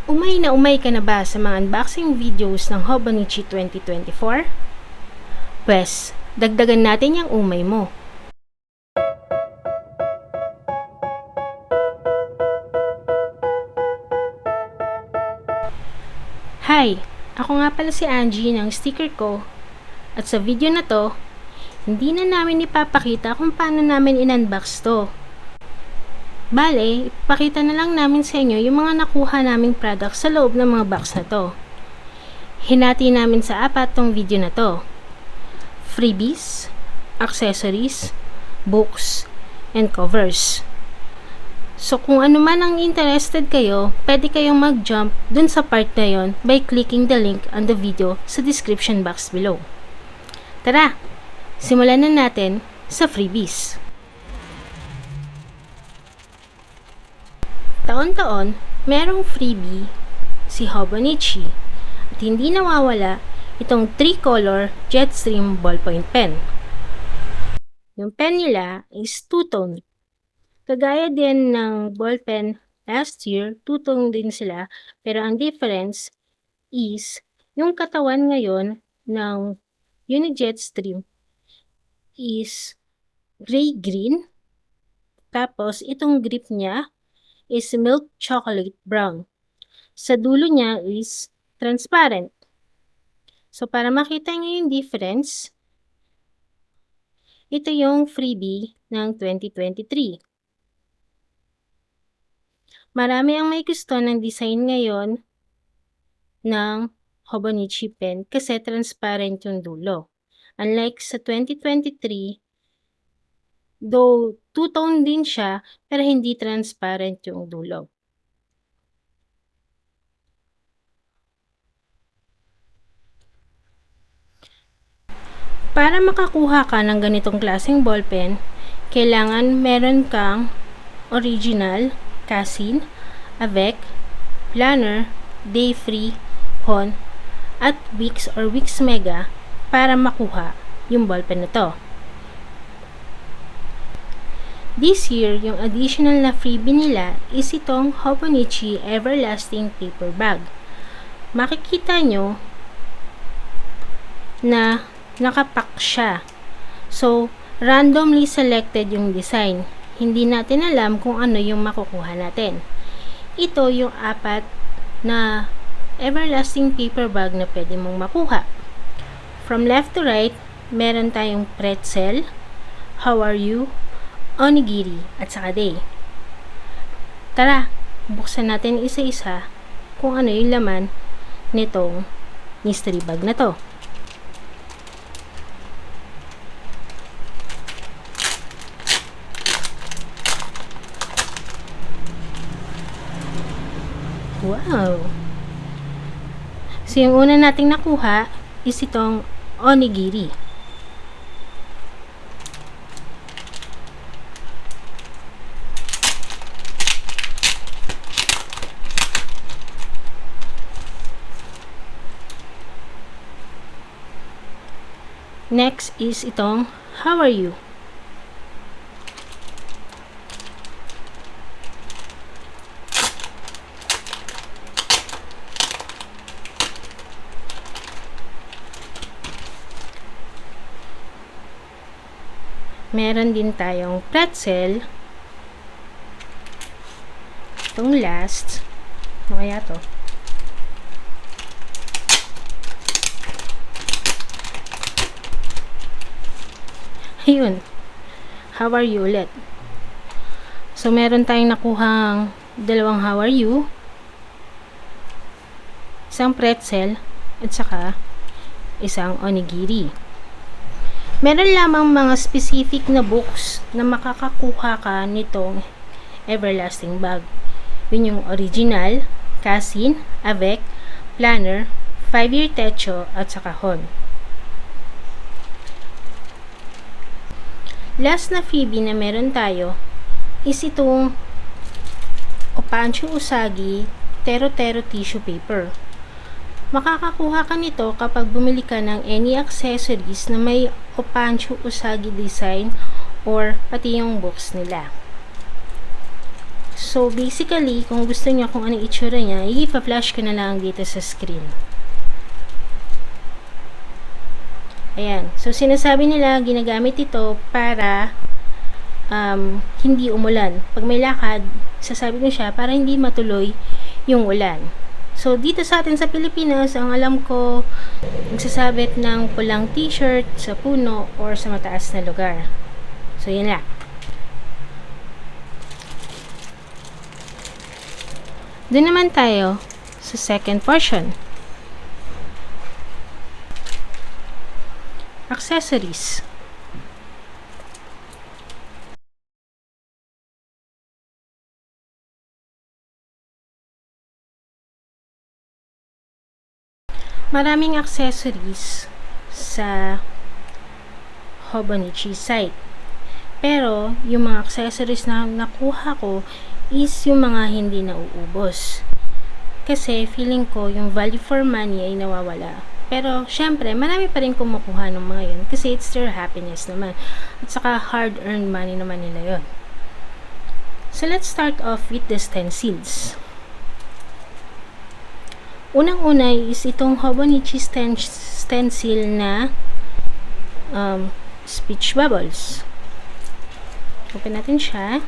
Umay na umay ka na ba sa mga unboxing videos ng Hobonichi 2024? Pwes, dagdagan natin yung umay mo. Hi! Ako nga pala si Angie ng sticker ko. At sa video na to, hindi na namin ipapakita kung paano namin in-unbox to. Bale, ipakita na lang namin sa inyo yung mga nakuha naming products sa loob ng mga box na to. Hinati namin sa apat tong video na to. Freebies, accessories, books, and covers. So kung ano man ang interested kayo, pwede kayong mag-jump dun sa part na yon by clicking the link on the video sa description box below. Tara, simulan na natin sa freebies. Taon-taon, merong freebie si Hobonichi at hindi nawawala itong 3-color Jetstream ballpoint pen. Yung pen nila is two-tone. Kagaya din ng ballpen last year, two-tone din sila, pero ang difference is yung katawan ngayon ng Uni-Jetstream is gray-green, tapos itong grip niya is milk chocolate brown. Sa dulo niya is transparent. So, para makita niyo yung difference, ito yung freebie ng 2023. Marami ang may gusto ng design ngayon ng Hobonichi pen kasi transparent yung dulo. Unlike sa 2023, though two-tone din siya, pero hindi transparent yung dulo. Para makakuha ka ng ganitong klaseng ballpen, kailangan meron kang original, Casin, Avec, Planner, Dayfree, Hon, at Wix or Wix Mega para makuha yung ballpen na to. This year, yung additional na freebie nila is itong Hobonichi Everlasting Paper Bag. Makikita nyo na nakapack siya. So, randomly selected yung design. Hindi natin alam kung ano yung makukuha natin. Ito yung apat na everlasting paper bag na pwede mong makuha. From left to right, meron tayong pretzel, how are you, onigiri, at saka day. Tara, buksan natin isa-isa kung ano yung laman nitong mystery bag na to. Wow! So, yung una nating nakuha is itong onigiri. Next is itong how are you? Meron din tayong pretzel. Itong last. Ano kaya to? Ayun. How are you ulit? So, meron tayong nakuhang dalawang how are you, isang pretzel, at saka isang onigiri. Meron lamang mga specific na books na makakakuha ka nitong everlasting bag. Yun yung original, Casin, Avec, Planner, 5-year Techo, at saka Hon. Last na freebie na meron tayo is itong Opancho Usagi Tero Tero tissue paper. Makakakuha ka nito kapag bumili ka ng any accessories na may Opancho Usagi design or pati yung books nila. So, basically, kung gusto niyo kung anong itsura niya, i-flash ko na lang dito sa screen. Ayan. So, sinasabi nila, ginagamit ito para hindi umulan. Pag may lakad, sasabi ko siya para hindi matuloy yung ulan. So, dito sa atin sa Pilipinas, ang alam ko, nagsasabit ng pulang t-shirt sa puno or sa mataas na lugar. So, yun lang. Doon naman tayo sa second portion. Accessories. Maraming accessories sa Hobonichi site. Pero, yung mga accessories na nakuha ko is yung mga hindi nauubos. Kasi, feeling ko, yung value for money ay nawawala. Pero, syempre, marami pa rin kumukuha ng mga yun. Kasi, it's their happiness naman. At saka, hard-earned money naman nila yun. So, let's start off with the stencils. Unang-una is itong Hobonichi stencil na speech bubbles. Open natin siya.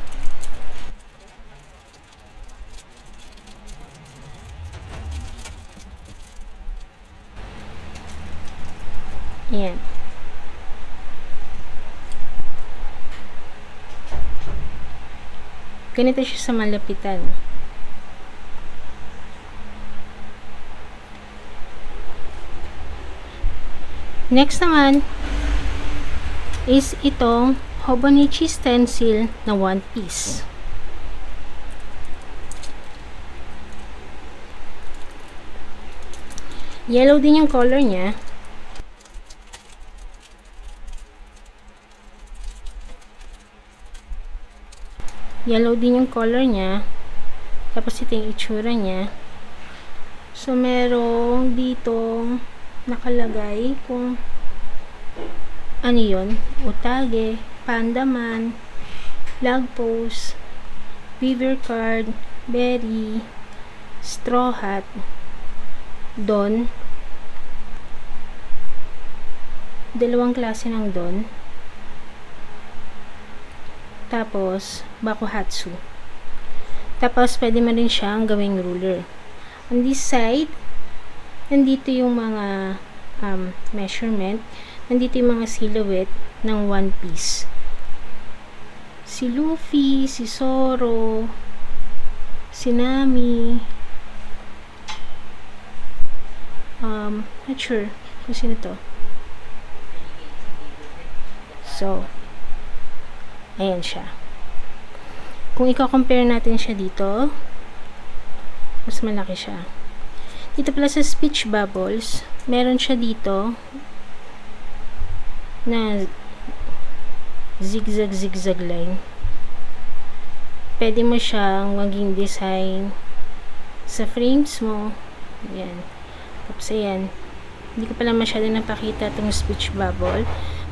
Ayan. Ganito siya sa malapitan. Next naman is itong Hobonichi stencil na one piece. Yellow din yung color niya. Yellow din yung color niya. Tapos ito yung itsura niya. So, merong ditong nakalagay kung ano yun, Utage, Pandaman, Flag Post, Beaver Card, Berry, Straw Hat, Don, dalawang klase ng Don, tapos Bakuhatsu, tapos pwede mo rin siyang gawing ruler. On this side, nandito yung mga measurement. Nandito yung mga silhouette ng one piece. Si Luffy, si Zoro, si Nami, not sure kung sino to. So, ayan siya. Kung i-compare natin siya dito, mas malaki siya. Dito pala sa speech bubbles, meron siya dito na zigzag line. Pwede mo siyang maging design sa frames mo. Ayan. Tapos ayan. Hindi ko pala masyado napakita itong speech bubble.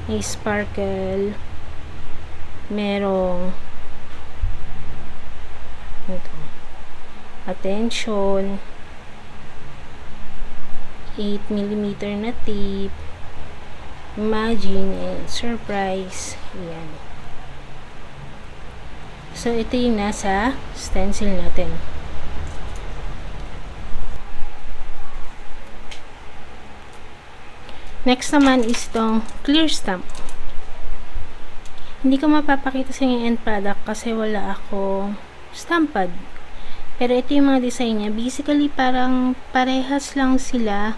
May sparkle. Merong ito. Attention. 8mm na tape, imagine, and surprise. Ayan. So, ito yung nasa stencil natin. Next naman is itong clear stamp. Hindi ko mapapakita sa inyo end product kasi wala ako stamp pad. Pero ito yung mga design niya. Basically, parang parehas lang sila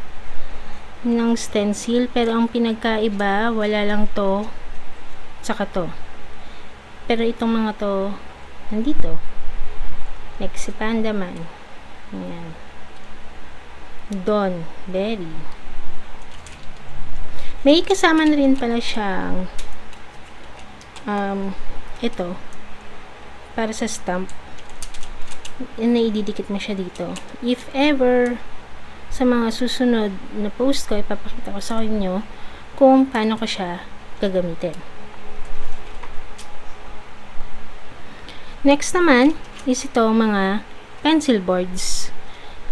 ng stencil. Pero ang pinagkaiba, wala lang to, tsaka to. Pero itong mga to, nandito. Like si Pandaman. Ayan. Don, Berry. May kasama na rin pala siyang ito. Para sa stamp. Naididikit mo siya dito. If ever sa mga susunod na post ko, ipapakita ko sa inyo kung paano ko siya gagamitin. Next naman is ito mga pencil boards.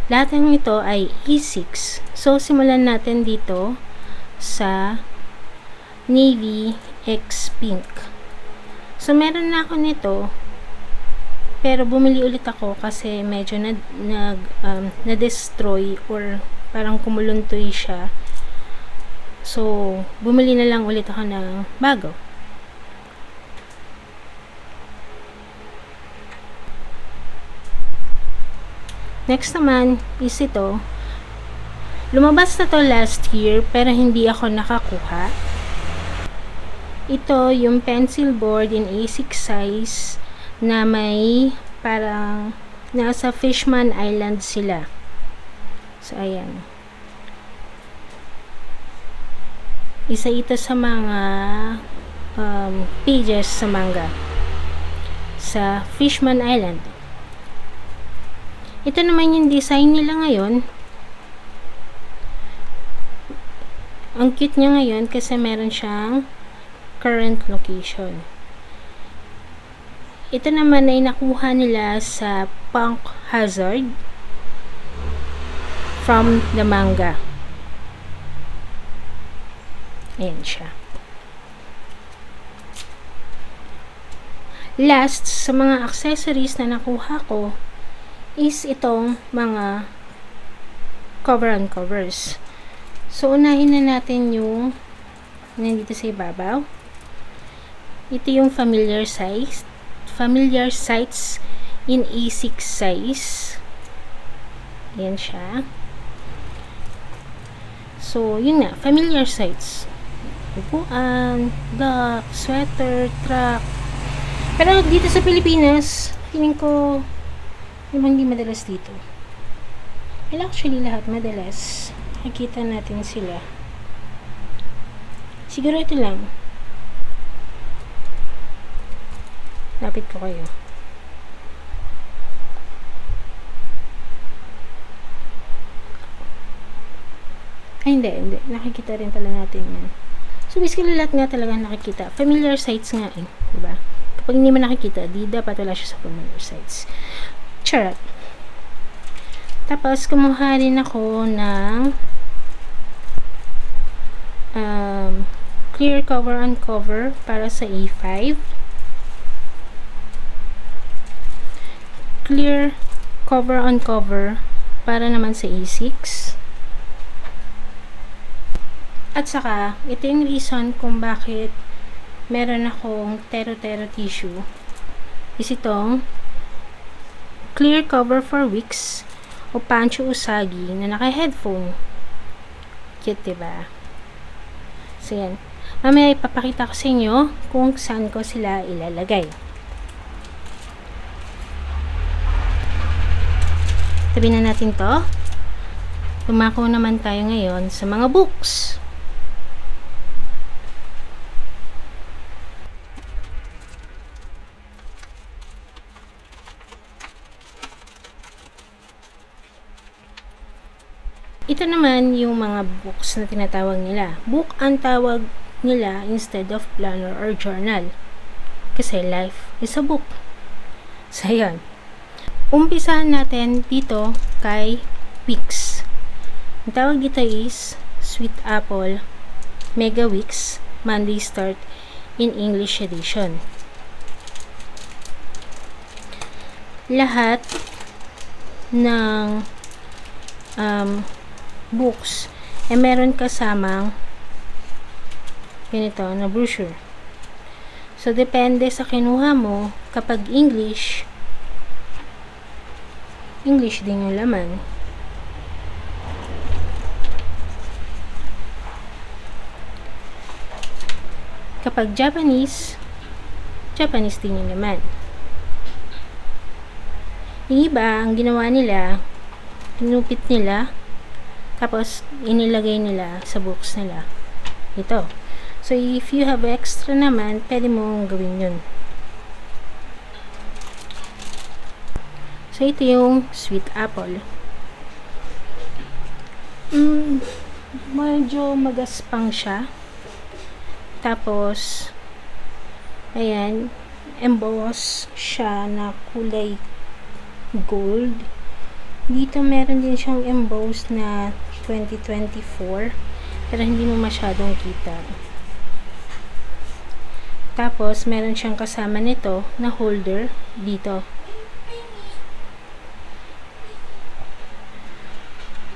Lahat ng ito ay E6. So, simulan natin dito sa Navy X Pink. So, meron na ako nito. Pero bumili ulit ako kasi medyo na-destroy or parang kumuluntoy siya. So, bumili na lang ulit ako ng bago. Next naman is ito. Lumabas na to last year pero hindi ako nakakuha. Ito yung pencil board in A6 size na may parang nasa Fishman Island sila. So, ayan. Isa ito sa mga pages sa manga sa Fishman Island. Ito naman yung design nila ngayon. Ang cute niya ngayon kasi meron siyang current location. Ito naman ay nakuha nila sa Punk Hazard from the manga. Ayan siya. Last, sa mga accessories na nakuha ko is itong mga cover and covers. So, unahin na natin yung nandito sa ibabaw. Ito yung familiar sights in A6 size. Ayan siya. So, yun nga, familiar sights. Upuan, dock, sweater, truck. Pero dito sa Pilipinas, feeling ko hindi madalas dito. Well, actually, lahat madalas. Nakikita natin sila. Siguro ito lang. Lapit ko kayo. Ay, hindi. Nakikita rin pala natin yan. So, basically, lahat nga talaga nakikita. Familiar sights nga eh. Diba? Kapag hindi mo nakikita, di dapat wala siya sa familiar sights. Charot. Tapos, kumuha rin ako ng clear cover and cover para sa A5. Clear cover on cover para naman sa A6. At saka, ito yung reason kung bakit meron akong tero-tero tissue. Is itong clear cover for Wix o Pancho Usagi na naka-headphone. Cute, diba? So, yan. Mamaya ipapakita ko sa inyo kung saan ko sila ilalagay. Tabi na natin to. Tumako naman tayo ngayon sa mga books. Ito naman yung mga books na tinatawag nila. Book ang tawag nila instead of planner or journal. Kasi life is a book. So, yan. Umpisahan natin dito kay Wix. Ang tawag dito is Sweet Apple Mega Wix Monday Start in English Edition. Lahat ng books meron kasamang ganito na brochure. So, depende sa kinuha mo. Kapag English din yung laman. Kapag Japanese din yung laman. Yung iba, ang ginawa nila, pinupit nila, tapos inilagay nila sa books nila. Ito. So, if you have extra naman, pwede mong gawin yun. So, ito yung Sweet Apple. Medyo magaspang siya. Tapos, ayan, emboss siya na kulay gold. Dito meron din siyang embossed na 2024, pero hindi mo masyadong kita. Tapos, meron siyang kasama nito na holder dito.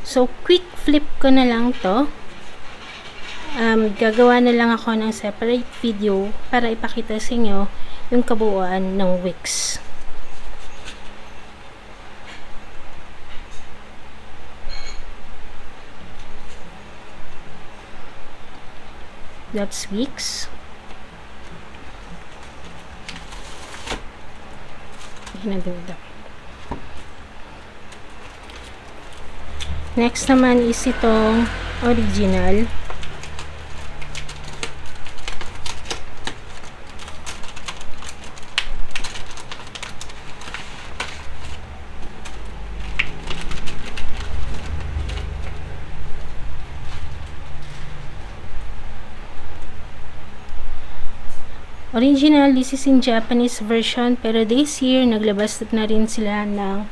So, quick flip ko na lang to. Gagawa na lang ako ng separate video para ipakita sa inyo yung kabuuan ng wicks. That's wicks. Next naman is itong original. Original, this is in Japanese version, pero this year, naglabas na rin sila ng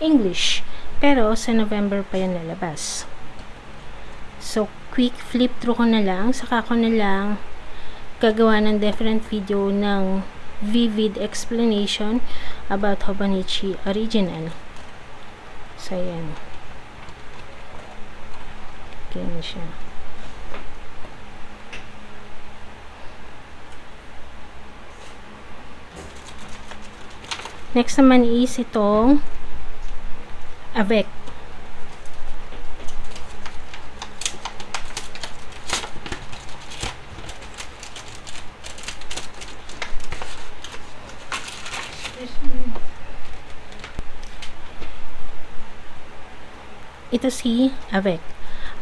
English. Pero, sa November pa yan lalabas. So, quick flip through ko na lang, saka ko na lang gagawa ng different video ng vivid explanation about Hobonichi Original. So, yan. Ganyan siya. Next naman is itong Avec. Ito si Avec.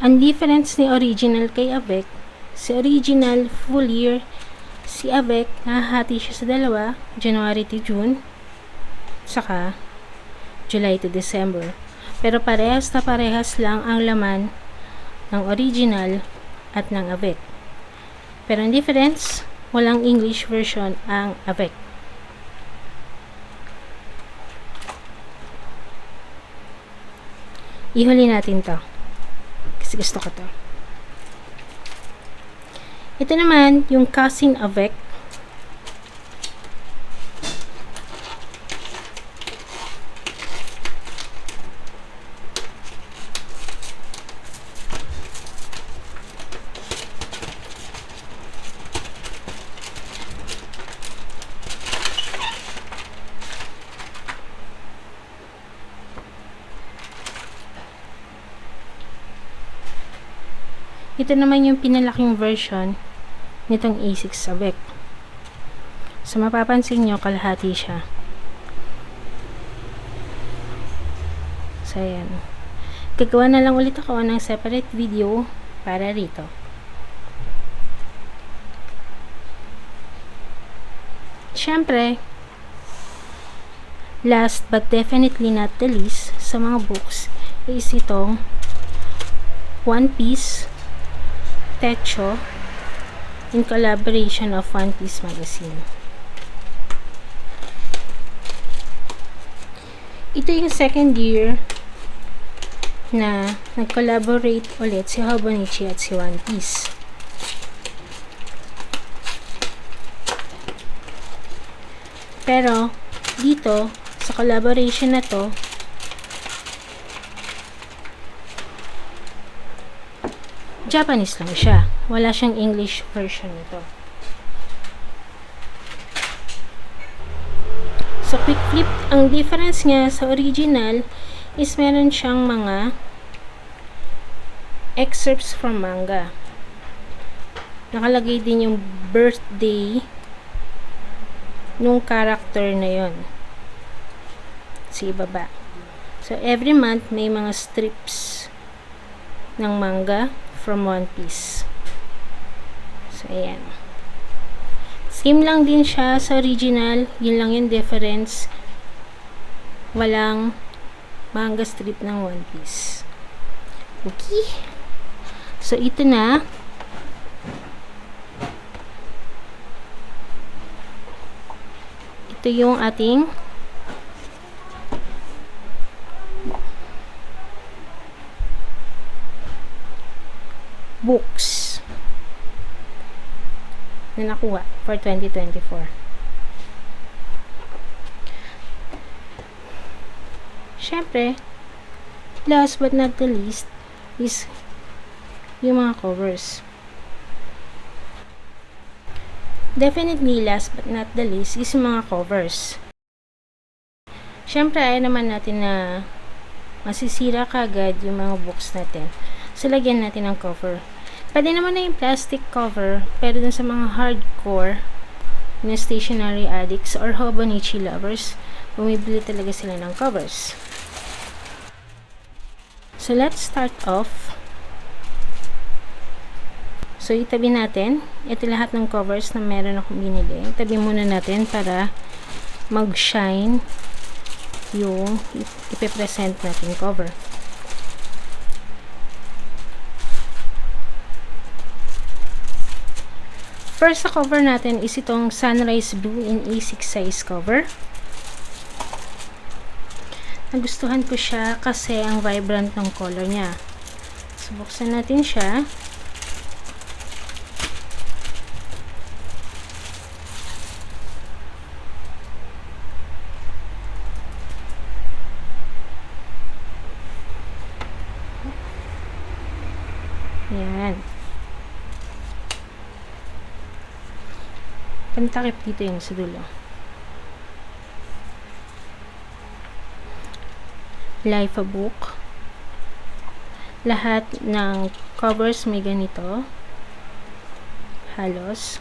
Ang difference ni original kay Avec, si original full year, si Avec nahahati siya sa dalawa, January to June, saka July to December. Pero parehas na parehas lang ang laman ng original at ng Avec. Pero ang difference, walang English version ang Avec. Ihuli natin to. Kasi gusto ko to. Ito naman, yung cousin Avec. Ito naman yung pinalaking version nitong A6 Avec. So, mapapansin nyo, kalahati siya. So, ayan. Gagawa na lang ulit ako ng separate video para rito. Siyempre, last but definitely not the least, sa mga books, is itong One Piece Techo in collaboration of One Piece Magazine. Ito yung second year na nag-collaborate ulit si Hobonichi at si One Piece. Pero dito sa collaboration na to, Japanese lang siya. Wala siyang English version nito. So, quick flip, ang difference niya sa original is meron siyang mga excerpts from manga. Nakalagay din yung birthday nung character na yon sa ibaba. So, every month may mga strips ng manga from One Piece. So, ayan. Same lang din siya sa original. Yun lang yung difference. Walang manga strip ng One Piece. Okay. So, ito na. Ito yung ating books na nakuha for 2024. Syempre, last but not the least is yung mga covers. Definitely last but not the least is yung mga covers. Syempre, ayaw naman natin na masisira kagad yung mga books natin. So, lagyan natin ng cover. Pwede naman na yung plastic cover, pero dun sa mga hardcore na stationery addicts or Hobonichi lovers, bumibili talaga sila ng covers. So, let's start off. So, itabi natin. Ito lahat ng covers na meron akong binili. Itabi muna natin para mag-shine yung ipipresent natin cover. First sa cover natin is itong Sunrise Blue in A6 size cover. Nagustuhan ko siya kasi ang vibrant ng color niya. So, buksan natin siya. Yan. Pantakip dito yung sa dulo. Life a book. Lahat ng covers may ganito. Halos.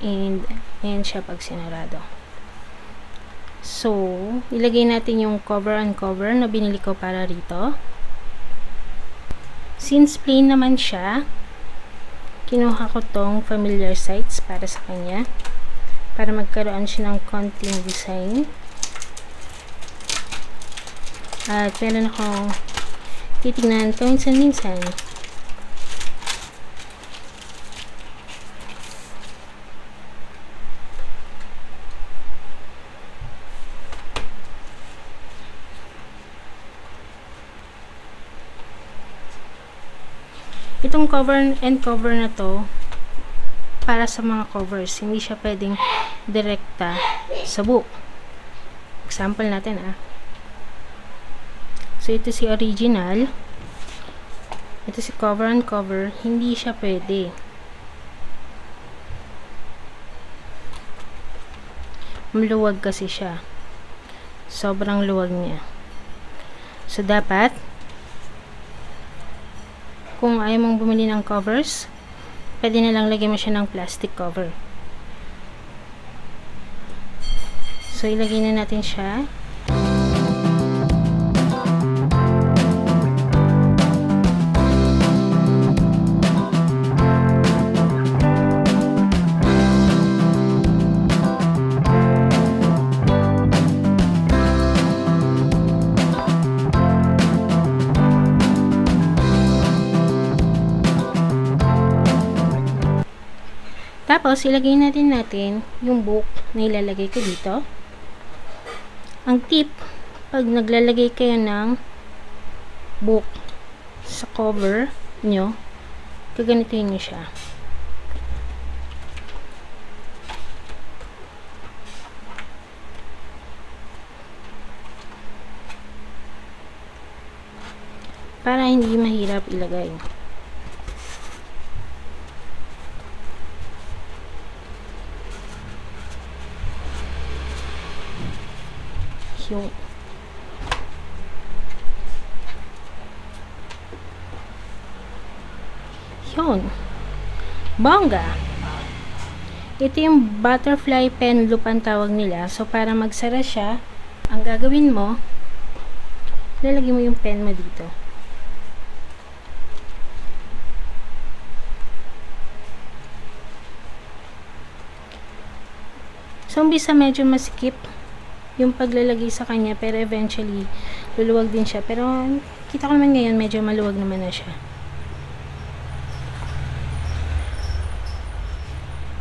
And siya pag sinarado. So, ilagay natin yung cover and cover na binili ko para rito. Since plain naman siya, kinuha ko tong familiar sites para sa kanya. Para magkaroon siya ng konting design. At meron akong titignan minsan-minsan. Itong cover and cover na to para sa mga covers, hindi siya pwedeng direkta sa book. Example natin So ito si original, ito si cover and cover, hindi siya pwede. Maluwag kasi siya, sobrang luwag niya. So dapat kung ayaw mong bumili ng covers, pwede na lang lagyan mo siya ng plastic cover. So, ilagay na natin siya. Tapos, ilagay natin yung book na ilalagay ko dito. Ang tip, pag naglalagay kayo ng book sa cover nyo, gaganituhin nyo siya. Para hindi mahirap ilagay. Yun. Bongga. Ito yung butterfly pen loop ang tawag nila. So, para magsara siya, ang gagawin mo, lalagay mo yung pen mo dito. So, umbisa medyo masikip yung paglalagay sa kanya, pero eventually luluwag din siya. Pero kita ko naman ngayon medyo maluwag naman na siya.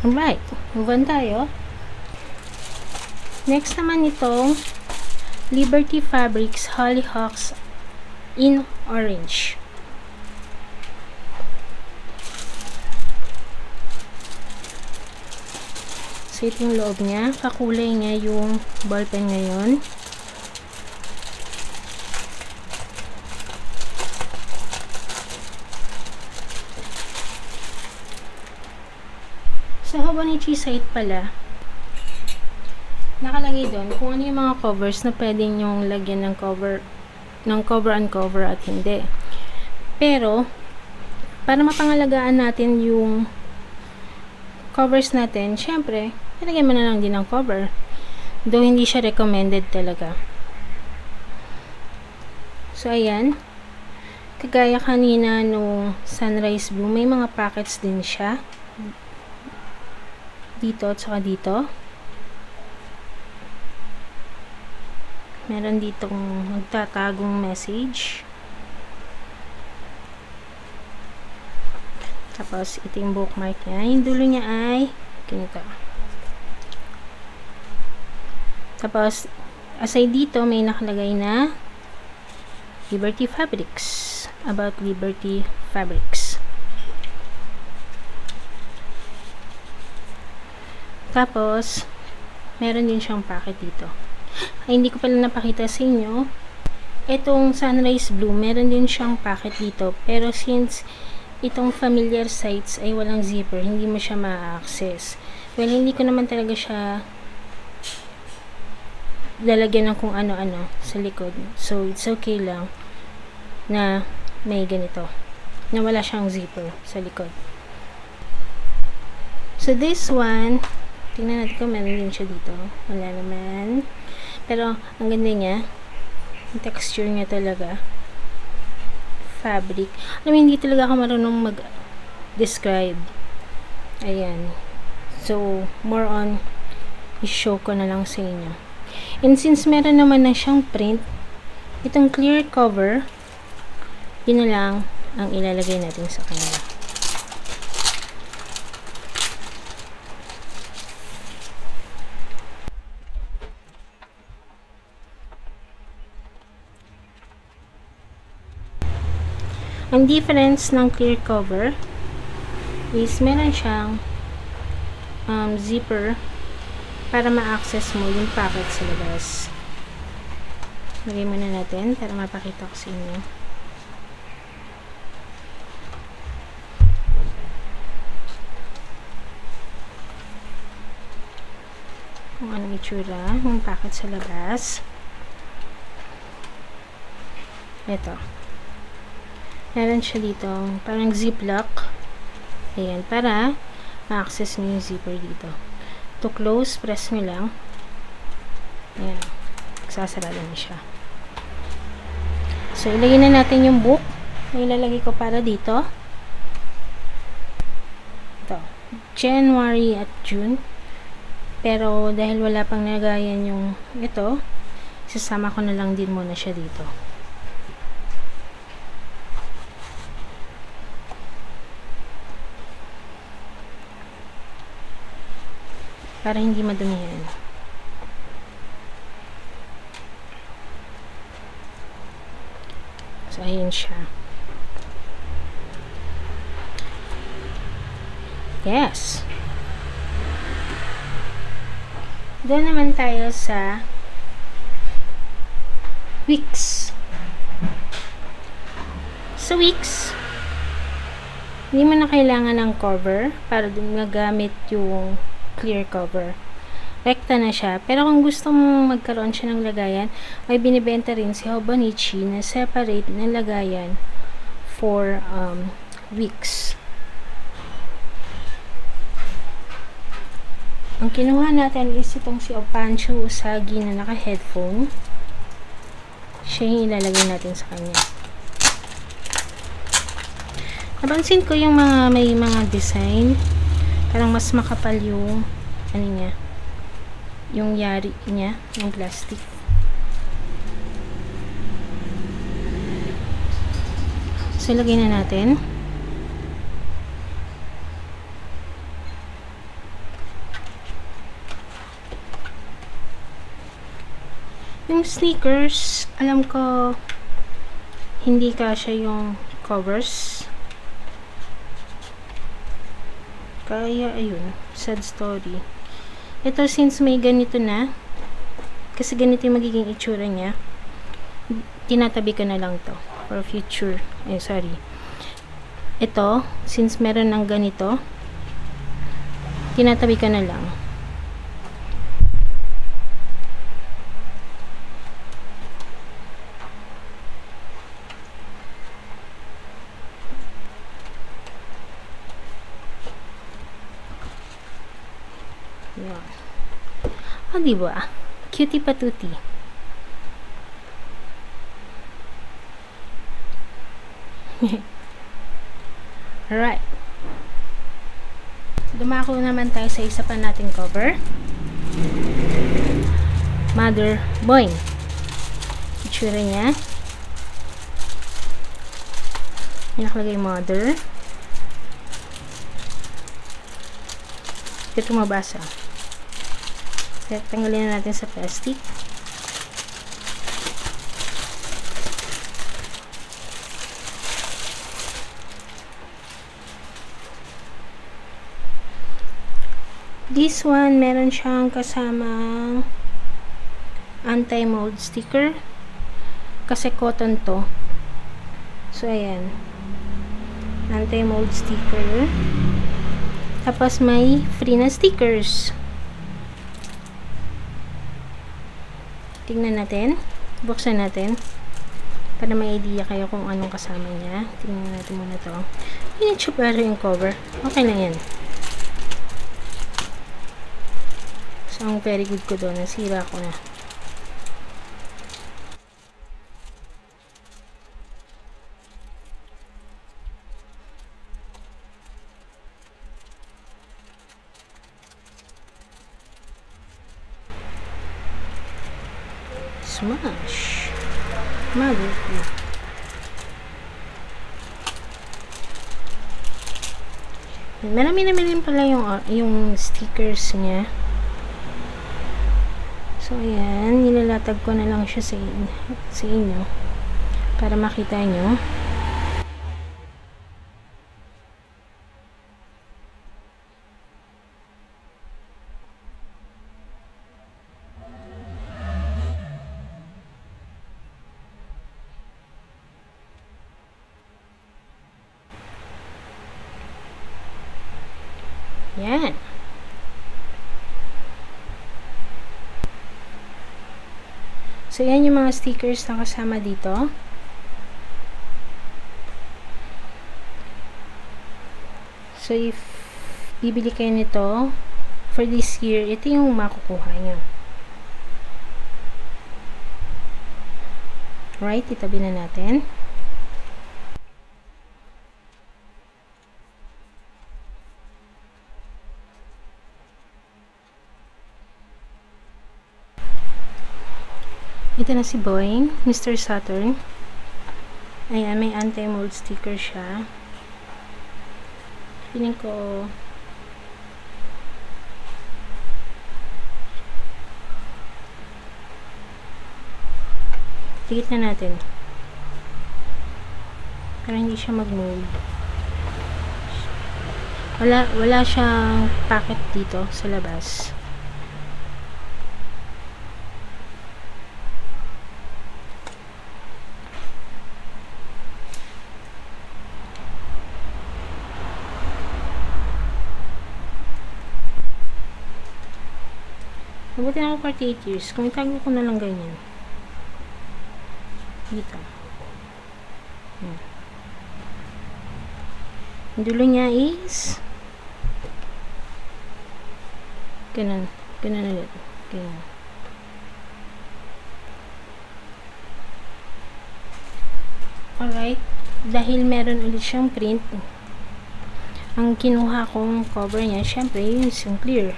Alright, move on tayo. Next naman itong Liberty Fabrics Hollyhocks in Orange. So, ito yung loob niya. Kakulay niya yung ballpen ngayon. Sa Hobonichi site pala, nakalagay doon kung ano yung mga covers na pwedeng yung lagyan ng cover uncover at hindi. Pero, para mapangalagaan natin yung covers natin, syempre, nilagyan mo na lang din ng cover. Though hindi siya recommended talaga. So, ayan. Kagaya kanina nung Sunrise Blue, may mga pockets din siya. Dito at saka dito. Meron ditong magtatagong message. Tapos, ito yung bookmark niya. Yung dulo niya ay ganito. Tapos, aside dito, may nakalagay na Liberty Fabrics. About Liberty Fabrics. Tapos, meron din siyang packet dito. Ay, hindi ko pala napakita sa inyo. Itong Sunrise Blue, meron din siyang packet dito. Pero since itong familiar sites ay walang zipper, hindi mo siya ma-access. Well, hindi ko naman talaga siya lalagyan ng kung ano-ano sa likod. So, it's okay lang na may ganito. Na wala siyang zipper sa likod. So, this one, tingnan natin kung meron din siya dito. Wala naman. Pero, ang ganda niya. Yung texture niya talaga. Fabric. Alam mo, hindi talaga ako marunong mag-describe. Ayan. So, more on, i-show ko na lang sa inyo. And since meron naman na siyang print, itong clear cover, yun na lang ang ilalagay natin sa kanya. Ang difference ng clear cover is meron siyang zipper para ma-access mo yung packet sa labas. Lagay muna natin para mapakita ko sa inyo. Kung anong itsura yung packet sa labas. Ito. Meron siya dito, parang ziplock. Ayan, para ma-access nyo yung zipper dito. To close, press nyo lang. Ayan, sasarado na siya. So, ilagay na natin yung book na ilalagay ko para dito. Ito, January at June. Pero, dahil wala pang nagayan yung ito, sasama ko na lang din muna siya dito. Para hindi madumihan. So, ayan siya. Yes. Doon naman tayo sa Wix. Sa Wix, hindi mo na kailangan ng cover para dun magamit yung clear cover. Rekta na siya. Pero kung gusto mong magkaroon siya ng lagayan, may binibenta rin si Hobonichi na separate na lagayan for Wix. Ang kinuha natin is itong si Opancho Usagi na naka-headphone. Siya yung ilalagay natin sa kanya. Napansin ko yung may mga design. Parang mas makapal yung ano niya, yung yari niya, yung plastic. So, lagay na natin. Yung sneakers, alam ko hindi kasya yung covers. Kaya, ayun, sad story. Ito, since may ganito na, kasi ganito yung magiging itsura niya, tinatabi ko na lang to for future. Sorry. Ito, since meron ng ganito, tinatabi ka na lang. Yan. O, diba? Cutie patuti. Alright. Dumako naman tayo sa isa pa nating cover. Mother Boing. Itsura niya. May nakalagay mother. Ito mabasa. Tanggalin na natin sa plastic. This one, meron siyang kasamang anti-mold sticker. Kasi cotton to. So, ayan. Anti-mold sticker. Tapos, may free na stickers. Tingnan natin. Buksan natin. Para may idea kayo kung anong kasama niya. Tingnan natin muna to. Hindi siya pero yung cover. Okay lang yan. So, ang very good ko doon. Nasira ko na. Smash! Mother ko. Marami pala yung stickers niya. So, ayan. Nilalatag ko na lang siya sa inyo. Para makita nyo. Yan. So, yan yung mga stickers na kasama dito. So, if bibili kayo nito for this year, ito yung makukuha nyo. Right? Itabi na natin. Ito na si Boing, Mr. Saturn. Ayan, may anti-mold sticker siya. Feeling ko tigit na natin. Para hindi siya mag-mold. Wala siyang packet dito sa labas. Nabuti na ako 48 years. Kung itago ko na lang ganyan. Dito. Ang dulo niya is ganun. Ganun ulit. Ganun. Alright. Dahil meron ulit siyang print, ang kinuha kong cover niya, syempre, yung clear.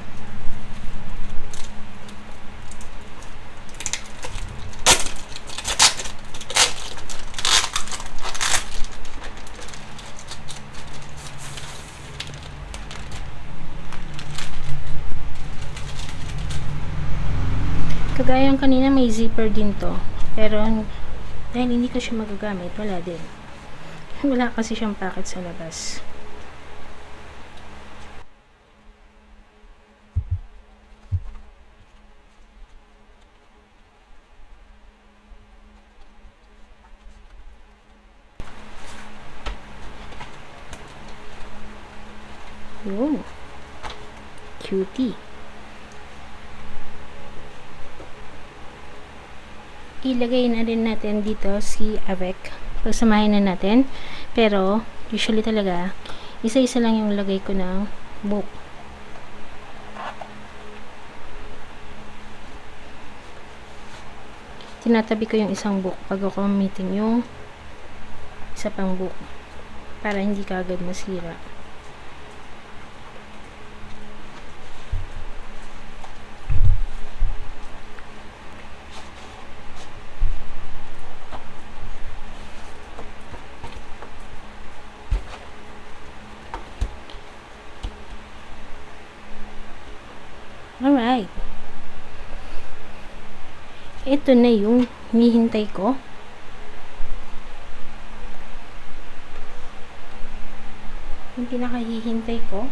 Kagaya yung kanina may zipper din to. Pero dahil hindi ko siya magagamit, wala din. Wala kasi siyang packet sa labas. Yun. Cutie. Ilagay na rin natin dito si avec. Pagsamahin na natin. Pero, usually talaga, isa-isa lang yung lagay ko ng book. Tinatabi ko yung isang book pag ako gamitin yung isa pang book para hindi kaagad masira. Alright. Ito na yung hinihintay ko. Yung pinakahihintay ko.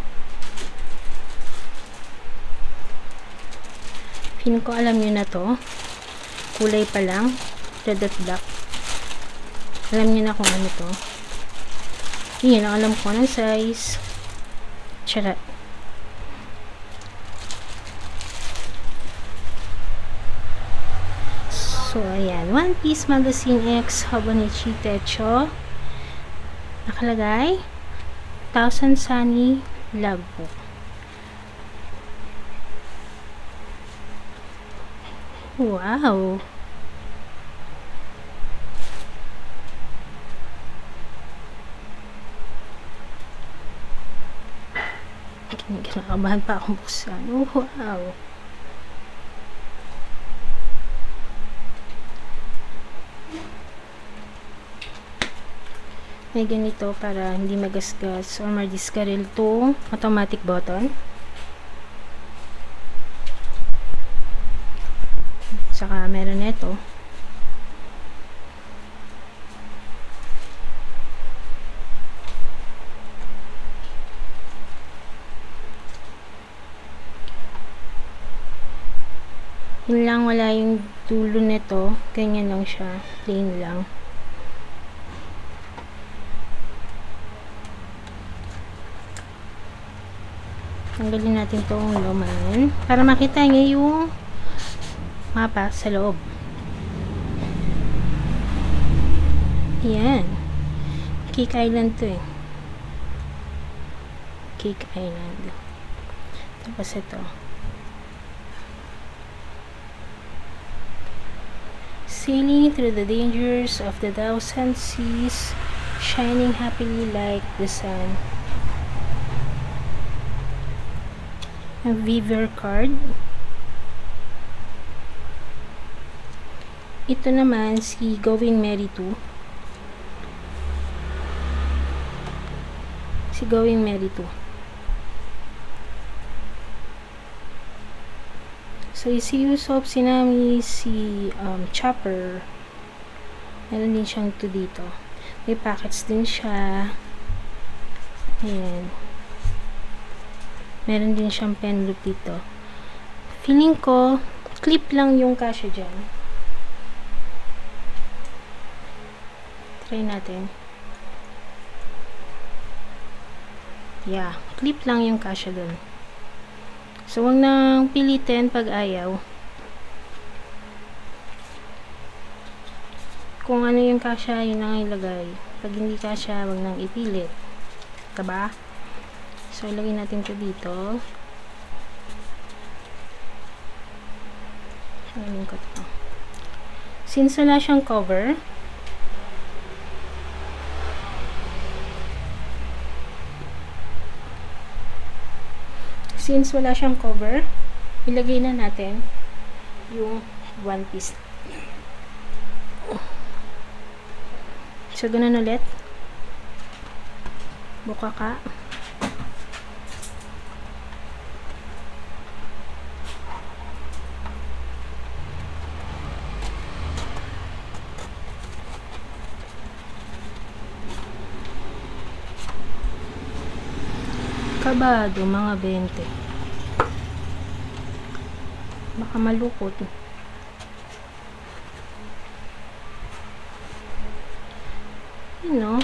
Feeling ko alam nyo na to. Kulay pa lang. Red at black. Alam nyo na kung ano to. Yun ang alam ko ng size. Charot. So, ayan. One Piece Magazine X Hobonichi Techo. Nakalagay 1000 Sunny Love Book. Wow! Kinakabahan pa akong buksan. Oh, wow! May ganito para hindi magasgas or madiskaril itong automatic button. Saka meron ito. Yun lang, wala yung dulo nito. Ganyan lang siya. Plain lang. Tanggalin natin itong laman para makita niyo yung mapa sa loob. Yan. Cake Island to eh. Cake Island. Tapos ito. Sailing through the dangers of the 1,000 seas, shining happily like the sun. A Viver card. Ito naman si Going Merry 2. Si Going Merry 2. So, si Usopp, si Nami, si Chopper. Meron din siyang 2 dito. May packets din siya. Ayan. Meron din siyang pen loop dito. Feeling ko, clip lang yung kasya dyan. Try natin. Yeah, clip lang yung kasya dun. So, huwag nang pilitin pag ayaw. Kung ano yung kasya, yun ang ilagay. Pag hindi kasya, huwag nang ipilit. Diba? So, ilagay natin ito dito. Ilagay ko ito. Since wala siyang cover, ilagay na natin yung One Piece. So, ganun ulit. Buka ka. Kabado, mga 20. Baka malukot. You know.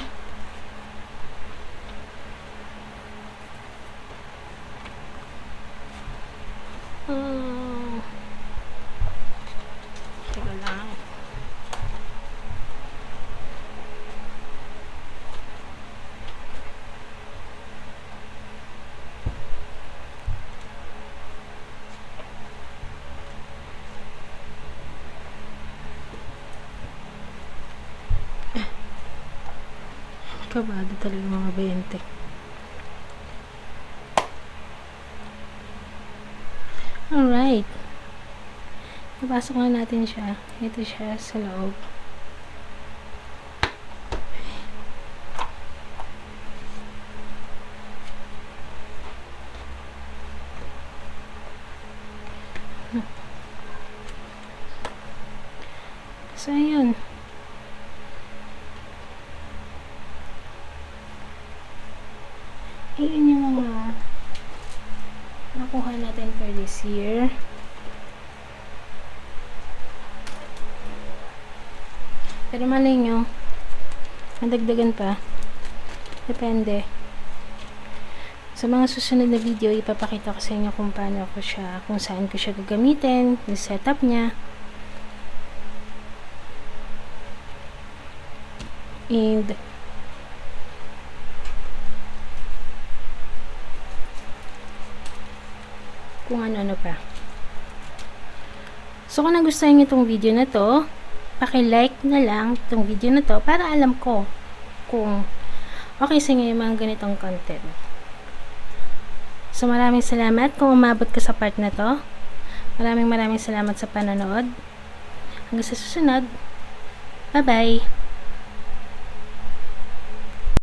Kabado talaga mga 20. Alright. Napasok na natin siya. Ito siya sa loob. So, ayun. Ayun yung mga nakuha natin for this year. Pero malay nyo, madagdagan pa. Depende. Sa mga susunod na video, ipapakita ko sa inyo kung paano ko siya, kung saan ko siya gagamitin, yung setup niya. And kung ano-ano pa. So, kung nagustuhan niyo itong video na to, paki-like na lang itong video na to para alam ko kung okay sa inyo yung mga ganitong content. So, maraming salamat kung umabot ka sa part na to. Maraming salamat sa panonood. Hanggang sa susunod. Bye-bye!